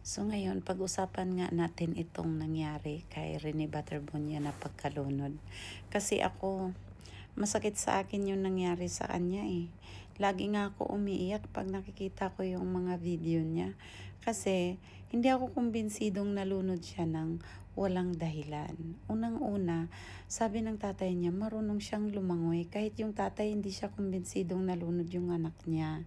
So ngayon, pag-usapan nga natin itong nangyari kay Rene Butterbunya na pagkalunod. Kasi ako, masakit sa akin yung nangyari sa kanya eh. Lagi nga ako umiiyak pag nakikita ko yung mga video niya. Kasi hindi ako kumbinsidong nalunod siya ng walang dahilan. Unang-una, sabi ng tatay niya, marunong siyang lumangoy. Kahit yung tatay hindi siya kumbinsidong nalunod yung anak niya.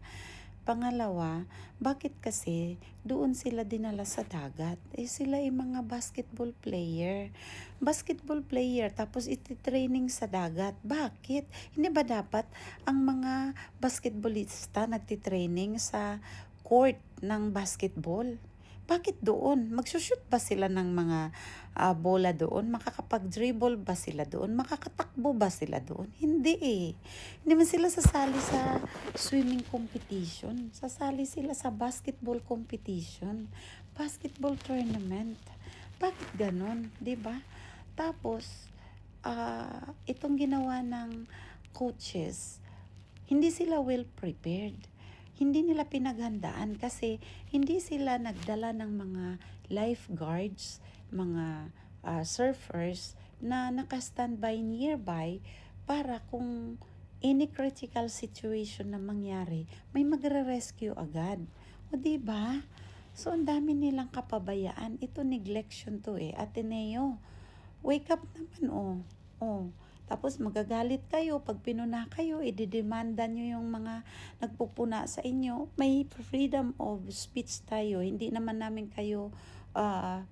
Pangalawa, bakit kasi doon sila dinala sa dagat? Eh sila ay mga basketball player. Basketball player tapos iti-training sa dagat. Bakit? Hindi ba dapat ang mga basketballista nagtitraining sa court ng basketball? Bakit doon? Magsushoot ba sila ng mga bola doon? Makakapag-dribble ba sila doon? Makakatakbo ba sila doon? Hindi eh. Hindi man sila sasali sa swimming competition. Sasali sila sa basketball competition. Basketball tournament. Bakit ganon? 'Di ba? Tapos, itong ginawa ng coaches, hindi sila well prepared. Hindi nila pinaghandaan kasi hindi sila nagdala ng mga lifeguards, mga surfers na naka-standby nearby para kung any critical situation na mangyari, may magre-rescue agad. O di ba? So ang dami nilang kapabayaan. Ito neglection to eh. Ateneo, wake up naman oh. Oh. Tapos magagalit kayo pag pinuna kayo, ididemanda nyo yung mga nagpupuna sa inyo. May freedom of speech tayo. Hindi naman namin kayo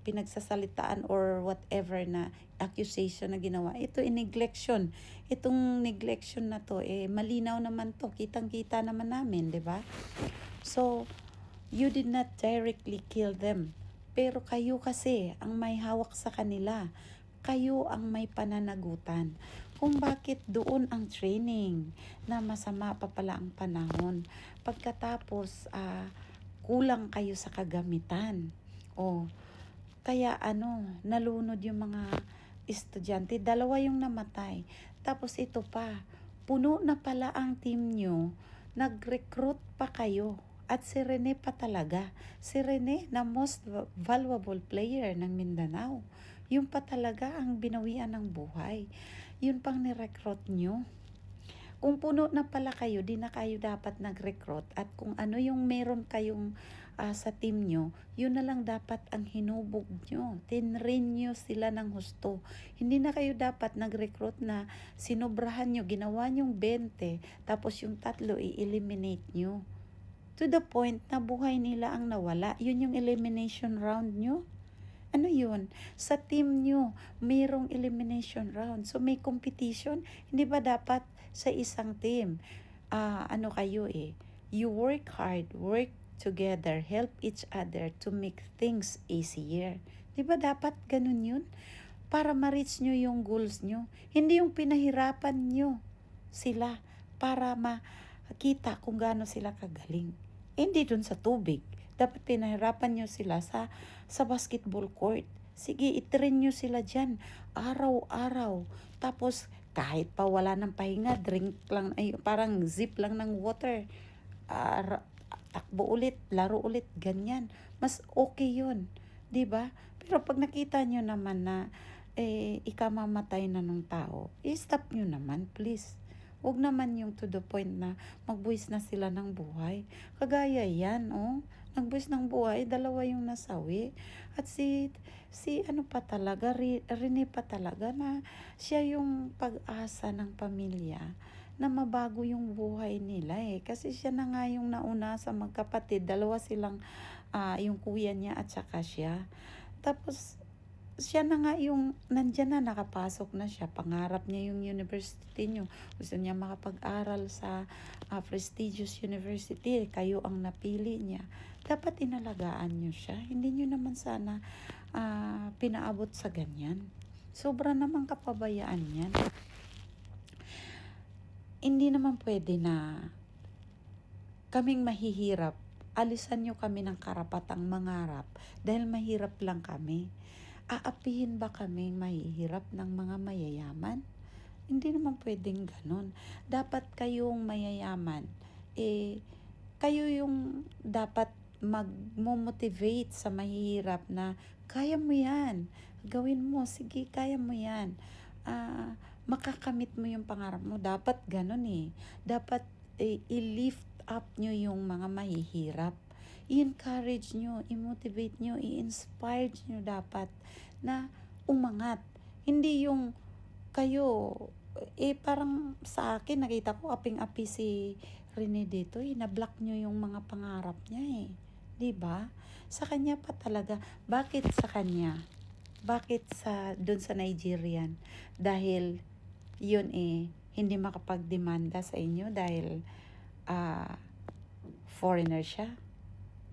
pinagsasalitaan or whatever na accusation na ginawa. Ito neglection. Itong neglection na to malinaw naman to. Kitang-kita naman namin, 'di ba? So, you did not directly kill them. Pero kayo kasi ang may hawak sa kanila. Kayo ang may pananagutan. Kung bakit doon ang training na masama pa pala ang panahon. Pagkatapos, kulang kayo sa kagamitan. O, kaya nalunod yung mga estudyante. Dalawa yung namatay. Tapos ito pa, puno na pala ang team nyo. Nag-recruit pa kayo. At si Rene pa talaga. Si Rene na most valuable player ng Mindanao. Yung pa talaga ang binawian ng buhay. Yun pang nirecruit nyo. Kung puno na pala kayo, di na kayo dapat nag-recruit. At kung ano yung meron kayong sa team nyo, yun na lang dapat ang hinubog nyo. Tinrain nyo sila ng husto. Hindi na kayo dapat nag-recruit na sinobrahan nyo, ginawa nyong 20, tapos yung 3 i-eliminate nyo. To the point na buhay nila ang nawala. Yun yung elimination round nyo. Ano yun? Sa team nyo, mayroong elimination round. So, may competition. Hindi ba dapat sa isang team, kayo you work hard, work together, help each other to make things easier. Di ba dapat ganun yun? Para ma-reach nyo yung goals nyo. Hindi yung pinahirapan nyo sila para makita kung gaano sila kagaling. Hindi dun sa tubig. Dapat pinahirapan nyo sila sa basketball court. Sige, itrain nyo sila dyan. Araw-araw. Tapos, kahit pa wala ng pahinga, drink lang, parang zip lang ng water. Takbo ulit, laro ulit, ganyan. Mas okay yun. 'Di ba? Pero pag nakita nyo naman na ikamamatay na ng tao, stop nyo naman, please. Huwag naman yung to the point na magbuwis na sila ng buhay. Kagaya yan, nagbuwis ng buhay, 2 yung nasawi. At si ano pa talaga, Rene pa talaga na siya yung pag-asa ng pamilya na mabago yung buhay nila Kasi siya na nga yung nauna sa magkapatid. 2 silang, yung kuya niya at saka siya. Tapos, siya na nga yung nandyan na, nakapasok na siya. Pangarap niya yung university niyo. Gusto niya makapag-aral sa prestigious university. Kayo ang napili niya. Dapat inalagaan niyo siya. Hindi niyo naman sana pinaabot sa ganyan. Sobra namang kapabayaan yan. Hindi naman pwede na kaming mahihirap. Alisan niyo kami ng karapatang mangarap dahil mahirap lang kami. Aapihin ba kaming mahihirap ng mga mayayaman? Hindi naman pwedeng ganun. Dapat kayong mayayaman. Kayo yung dapat magmo-motivate sa mahihirap na kaya mo yan, gawin mo, sige, kaya mo yan. Makakamit mo yung pangarap mo. Dapat ganun eh. Dapat i-lift up nyo yung mga mahihirap. I-encourage nyo, i-motivate nyo, i-inspire nyo dapat na umangat. Hindi yung kayo, parang sa akin, nakita ko aping-api si Rene dito, na-block nyo yung mga pangarap niya eh. 'Di ba? Sa kanya pa talaga. Bakit sa kanya? Bakit doon sa Nigerian? Dahil yun hindi makapagdemanda sa inyo dahil foreigner siya.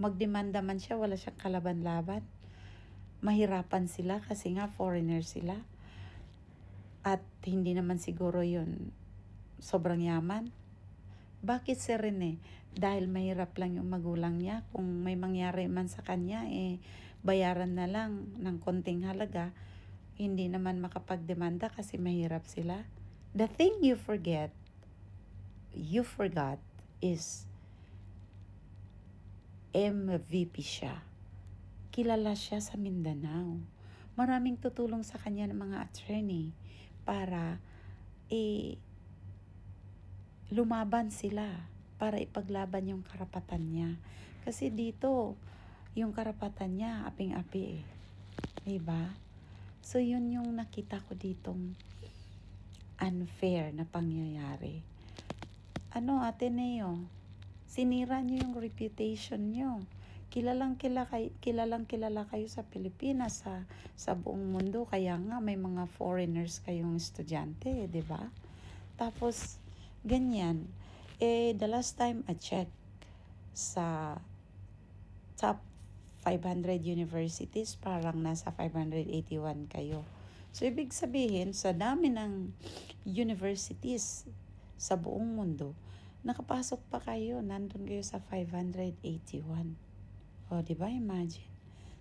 Magdemanda man siya, wala siyang kalaban-laban. Mahirapan sila kasi nga foreigner sila. At hindi naman siguro yun sobrang yaman. Bakit si Rene? Dahil mahirap lang yung magulang niya. Kung may mangyari man sa kanya, bayaran na lang ng konting halaga. Hindi naman makapagdemanda kasi mahirap sila. The thing you forgot is MVP siya. Kilala siya sa Mindanao. Maraming tutulong sa kanya ng mga attorney para lumaban sila, para ipaglaban yung karapatan niya. Kasi dito, yung karapatan niya, aping-api Diba? So, yun yung nakita ko ditong unfair na pangyayari. Ate Neo, sinira niyo yung reputation niyo. Kilalang kilala kayo sa Pilipinas, sa buong mundo. Kaya nga may mga foreigners kayong estudyante, di ba? Tapos, ganyan. The last time I checked sa top 500 universities, parang nasa 581 kayo. So, ibig sabihin, sa dami ng universities sa buong mundo, nakapasok pa kayo, nandun kayo sa 581. O, di ba? Imagine.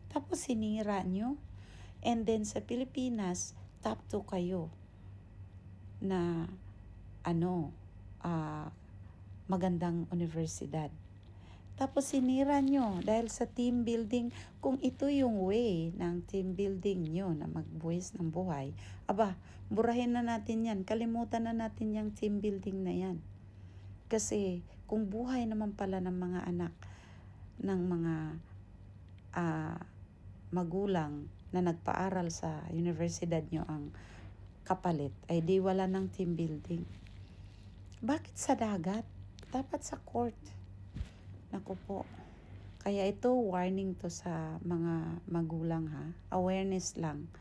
Tapos, sinira nyo. And then, sa Pilipinas, top 2 kayo na magandang universidad. Tapos sinira nyo dahil sa team building. Kung ito yung way ng team building nyo na magbuwis ng buhay, burahin na natin yan. Kalimutan na natin yung team building na yan. Kasi kung buhay naman pala ng mga anak ng mga magulang na nagpaaral sa universidad nyo ang kapalit, ay di wala ng team building. Bakit sa dagat? Dapat sa court. Naku po. Kaya ito, warning to sa mga magulang Awareness lang.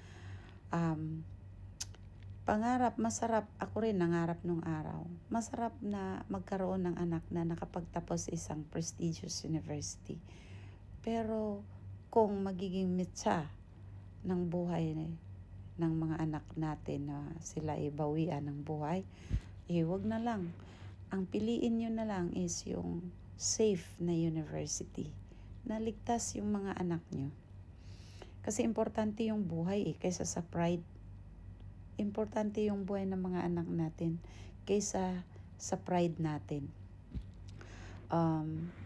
Pangarap, masarap. Ako rin nangarap nung araw. Masarap na magkaroon ng anak na nakapagtapos isang prestigious university. Pero kung magiging mitsa ng buhay ng mga anak natin na sila bawian ng buhay, wag na lang. Ang piliin nyo na lang is yung safe na university na ligtas yung mga anak nyo. Kasi importante yung buhay kaysa sa pride. Importante yung buhay ng mga anak natin kaysa sa pride natin.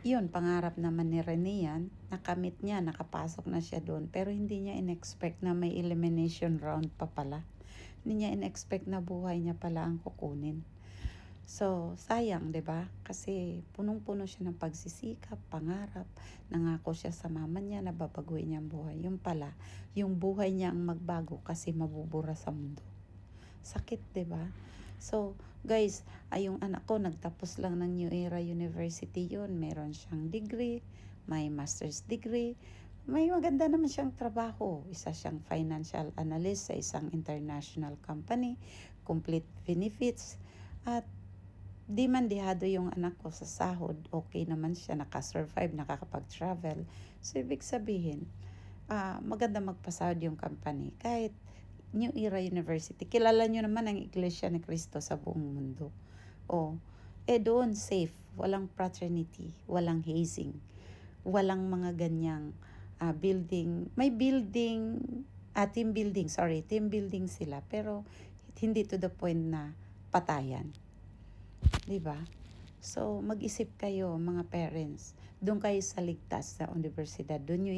Yun, pangarap naman ni Rene yan. Nakamit niya, nakapasok na siya doon. Pero hindi niya in-expect na may elimination round pa pala. Hindi niya in-expect na buhay niya pala ang kukunin. So, sayang, 'di ba? Kasi punong-puno siya ng pagsisikap, pangarap, nangako siya sa mama niya na babaguhin niya ang buhay. Yung pala, yung buhay niya ang magbago kasi mabubura sa mundo. Sakit, 'di ba? So, guys, yung anak ko nagtapos lang ng New Era University 'yun. Meron siyang degree, may master's degree, may maganda naman siyang trabaho. Isa siyang financial analyst sa isang international company, complete benefits, at di man dihado yung anak ko sa sahod, okay naman siya, nakasurvive, nakakapag-travel. So, ibig sabihin, maganda magpasahod yung company. Kahit New Era University, kilala nyo naman ang Iglesia ni Cristo sa buong mundo. Doon safe, walang fraternity, walang hazing, walang mga ganyang building. May building, team building sila, pero hindi to the point na patayan. Diba? So, mag-isip kayo mga parents. Doon kayo sa ligtas na universidad. Doon nyo